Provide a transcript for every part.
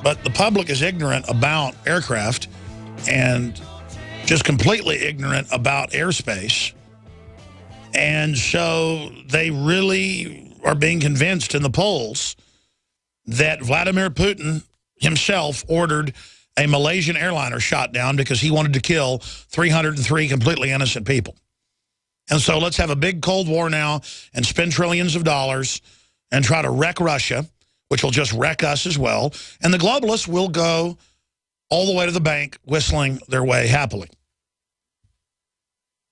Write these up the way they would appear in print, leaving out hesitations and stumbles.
But the public is ignorant about aircraft and just completely ignorant about airspace. And so they really are being convinced in the polls that Vladimir Putin himself ordered a Malaysian airliner shot down because he wanted to kill 303 completely innocent people. And so let's have a big Cold War now and spend trillions of dollars and try to wreck Russia, which will just wreck us as well. And the globalists will go all the way to the bank whistling their way happily.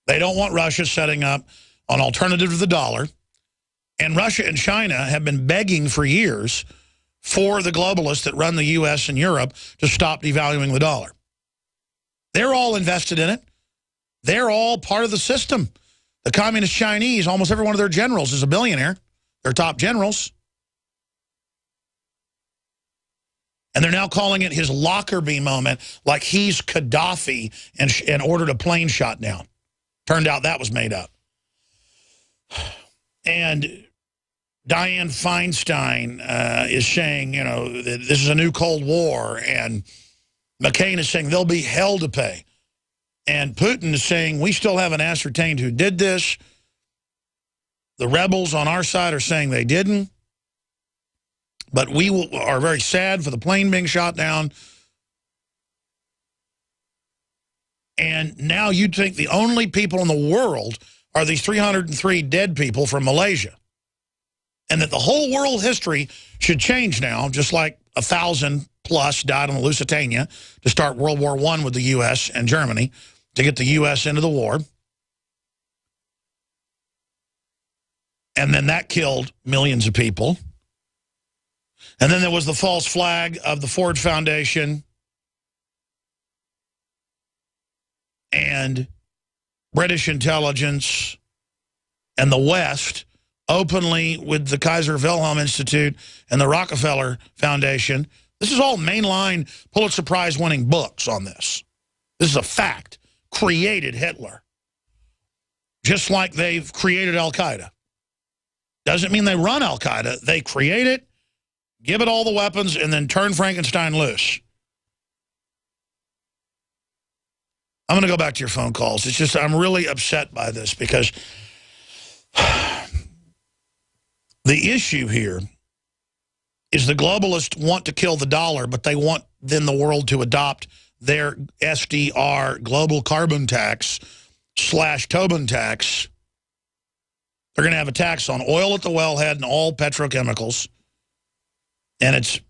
They don't want Russia setting up an alternative to the dollar. And Russia and China have been begging for years for the globalists that run the U.S. and Europe to stop devaluing the dollar. They're all invested in it. They're all part of the system. The communist Chinese, almost every one of their generals is a billionaire. Their top generals. And they're now calling it his Lockerbie moment, like he's Gaddafi and ordered a plane shot down. Turned out that was made up. And Dianne Feinstein is saying, you know, that this is a new Cold War. And McCain is saying there'll be hell to pay. And Putin is saying we still haven't ascertained who did this. The rebels on our side are saying they didn't. But we are very sad for the plane being shot down. And now you'd think the only people in the world are these 303 dead people from Malaysia. And that the whole world history should change now, just like 1,000 plus died on the Lusitania to start World War I with the U.S. and Germany to get the U.S. into the war. And then that killed millions of people. And then there was the false flag of the Ford Foundation and British intelligence and the West openly with the Kaiser Wilhelm Institute and the Rockefeller Foundation. This is all mainline Pulitzer Prize winning books on this. This is a fact. Created Hitler. Just like they've created Al-Qaeda. Doesn't mean they run Al-Qaeda. They create it, give it all the weapons, and then turn Frankenstein loose. I'm going to go back to your phone calls. It's just I'm really upset by this because the issue here is the globalists want to kill the dollar, but they want then the world to adopt their SDR, global carbon tax / Tobin tax. They're going to have a tax on oil at the wellhead and all petrochemicals and its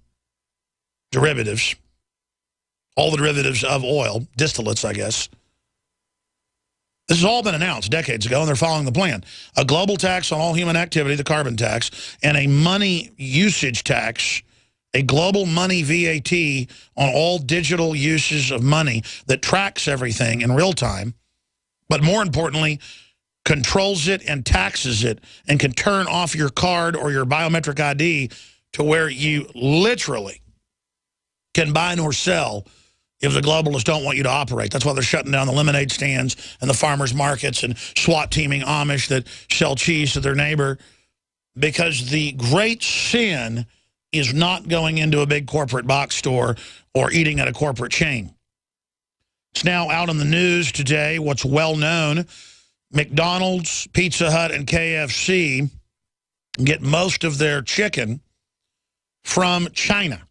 derivatives, all the derivatives of oil, distillates, I guess. This has all been announced decades ago, and they're following the plan. A global tax on all human activity, the carbon tax, and a money usage tax, a global money VAT on all digital uses of money that tracks everything in real time, but more importantly, controls it and taxes it and can turn off your card or your biometric ID to where you literally can buy nor sell if the globalists don't want you to operate. That's why they're shutting down the lemonade stands and the farmers markets and SWAT teaming Amish that sell cheese to their neighbor, because the great sin is not going into a big corporate box store or eating at a corporate chain. It's now out in the news today, what's well known, McDonald's, Pizza Hut, and KFC get most of their chicken from China.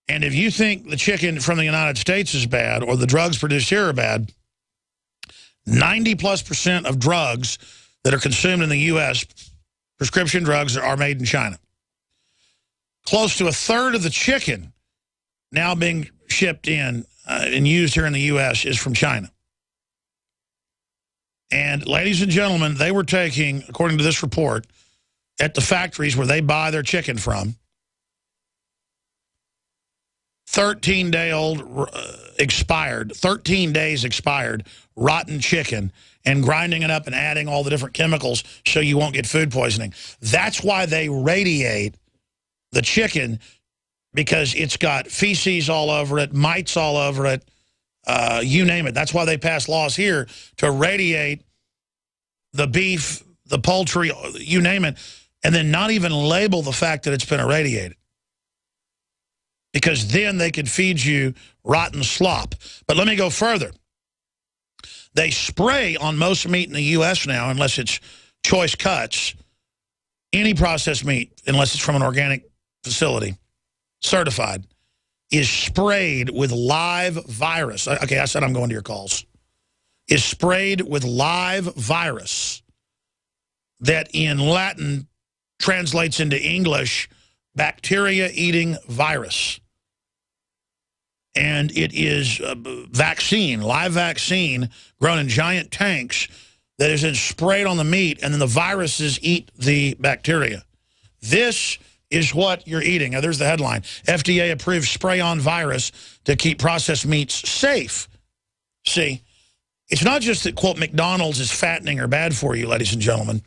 And if you think the chicken from the United States is bad or the drugs produced here are bad, 90+% of drugs that are consumed in the U.S., prescription drugs, are made in China. Close to 1/3 of the chicken now being shipped in and used here in the U.S. is from China. And ladies and gentlemen, they were taking, according to this report, at the factories where they buy their chicken from, 13 days expired, rotten chicken, and grinding it up and adding all the different chemicals so you won't get food poisoning. That's why they radiate the chicken, because it's got feces all over it, mites all over it, you name it. That's why they pass laws here to radiate the beef, the poultry, you name it, and then not even label the fact that it's been irradiated. because then they could feed you rotten slop. But let me go further. They spray on most meat in the U.S. now, unless it's choice cuts, any processed meat, unless it's from an organic facility, certified, is sprayed with live virus. Okay, I said I'm going to your calls. Is sprayed with live virus that in Latin translates into English, bacteria-eating virus. And it is a vaccine, live vaccine, grown in giant tanks that is then sprayed on the meat, and then the viruses eat the bacteria. This is what you're eating. Now, there's the headline. FDA approves spray-on virus to keep processed meats safe. See, it's not just that, quote, McDonald's is fattening or bad for you, ladies and gentlemen.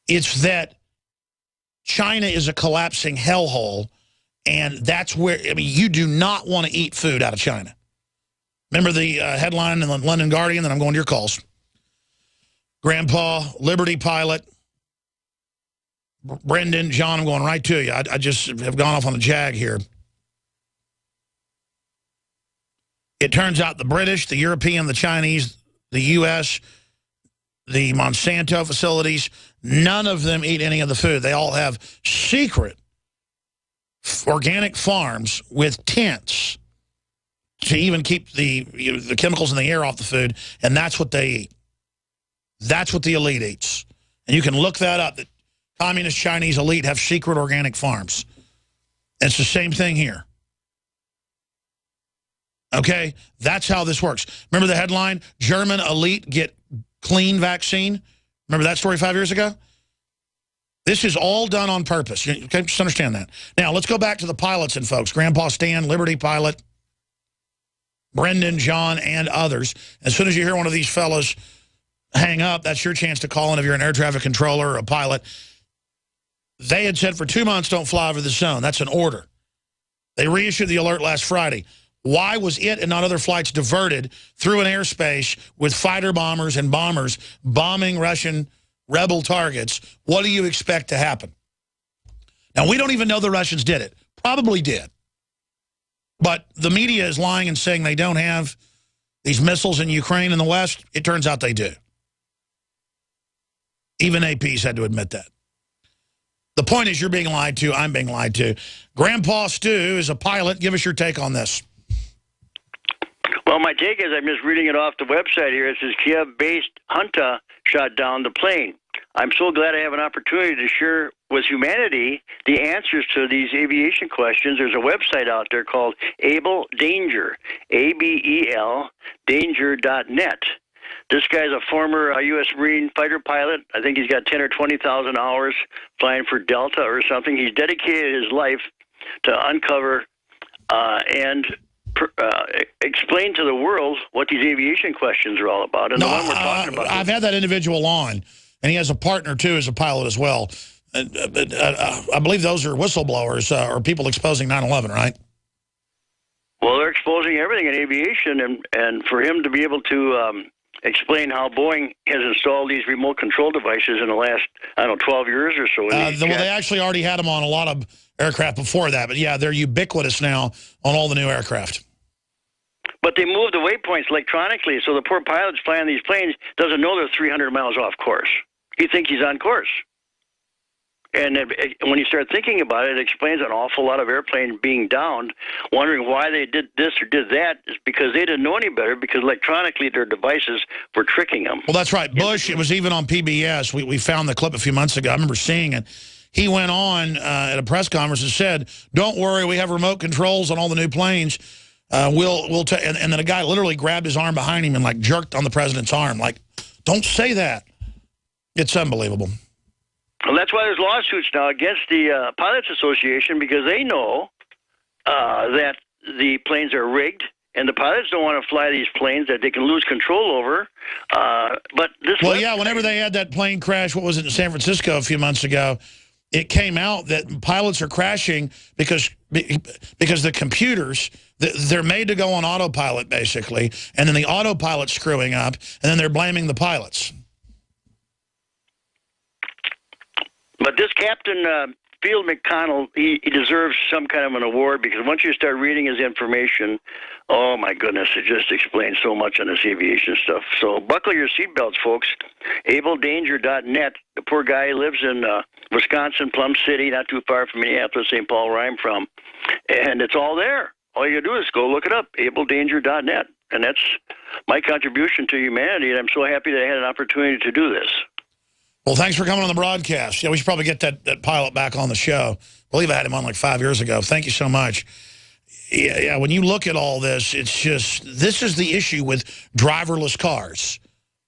It's that China is a collapsing hellhole, and that's where, I mean, you do not want to eat food out of China. Remember the headline in the London Guardian? Then I'm going to your calls. Grandpa, Liberty pilot, Brendan, John, I'm going right to you. I just have gone off on a jag here. It turns out the British, the European, the Chinese, the U.S., the Monsanto facilities, none of them eat any of the food. They all have secret organic farms with tents to even keep the chemicals in the air off the food, and that's what they eat. That's what the elite eats. And you can look that up. The communist Chinese elite have secret organic farms. And it's the same thing here. Okay? That's how this works. Remember the headline, German elite get clean vaccine? Remember that story 5 years ago? This is all done on purpose. Okay, just understand that. Now, let's go back to the pilots and folks. Grandpa Stan, Liberty pilot, Brendan, John, and others. As soon as you hear one of these fellas hang up, that's your chance to call in if you're an air traffic controller or a pilot. They had said for 2 months, don't fly over the zone. That's an order. They reissued the alert last Friday. Why was it and not other flights diverted through an airspace with fighter bombers and bombers bombing Russian rebel targets? What do you expect to happen? Now, we don't even know the Russians did it. Probably did. But the media is lying and saying they don't have these missiles in Ukraine and the West. It turns out they do. Even AP's had to admit that. The point is you're being lied to. I'm being lied to. Grandpa Stu is a pilot. Give us your take on this. Well, my take is, I'm just reading it off the website here. It says Kiev-based junta shot down the plane. I'm so glad I have an opportunity to share with humanity the answers to these aviation questions. There's a website out there called Able Danger, ABEL, danger.net. This guy's a former U.S. Marine fighter pilot. I think he's got 10 or 20,000 hours flying for Delta or something. He's dedicated his life to uncover and explain to the world what these aviation questions are all about. And the one we're talking about. I've had that individual on, and he has a partner, too, as a pilot as well. I believe those are whistleblowers or people exposing 9/11, right? Well, they're exposing everything in aviation, and for him to be able to explain how Boeing has installed these remote control devices in the last, 12 years or so. Well, they actually already had them on a lot of aircraft before that, but yeah, they're ubiquitous now on all the new aircraft. But they move the waypoints electronically, so the poor pilot's flying these planes doesn't know they're 300 miles off course. He thinks he's on course. And when you start thinking about it, it explains an awful lot of airplanes being downed, wondering why they did this or did that. Is because they didn't know any better, because electronically their devices were tricking them. Well, that's right. Bush, it was even on PBS. We found the clip a few months ago. I remember seeing it. He went on at a press conference and said, don't worry, we have remote controls on all the new planes. We'll take, and then a guy literally grabbed his arm behind him and like jerked on the president's arm. Like, don't say that. It's unbelievable. Well, that's why there's lawsuits now against the Pilots Association, because they know that the planes are rigged, and the pilots don't want to fly these planes that they can lose control over. But this yeah, whenever they had that plane crash, what was it, in San Francisco a few months ago, it came out that pilots are crashing because the computers, they're made to go on autopilot, basically, and then the autopilot's screwing up, and then they're blaming the pilots. But this captain Field McConnell, he deserves some kind of an award, because once you start reading his information, oh my goodness, it just explains so much on this aviation stuff. So buckle your seatbelts, folks. AbleDanger.net. The poor guy lives in Wisconsin, Plum City, not too far from Minneapolis, St. Paul, where I'm from. And it's all there. All you do is go look it up, AbleDanger.net. And that's my contribution to humanity, and I'm so happy that I had an opportunity to do this. Well, thanks for coming on the broadcast. Yeah, we should probably get that pilot back on the show. I believe I had him on like 5 years ago. Thank you so much. Yeah, when you look at all this, it's just, this is the issue with driverless cars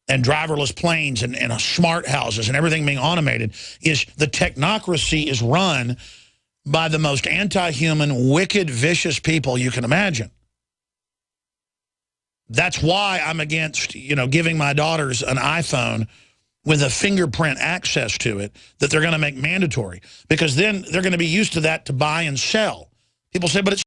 and driverless planes and smart houses and everything being automated, is the technocracy is run by the most anti-human, wicked, vicious people you can imagine. That's why I'm against, giving my daughters an iPhone with a fingerprint access to it that they're going to make mandatory, because then they're going to be used to that to buy and sell. People say, but it's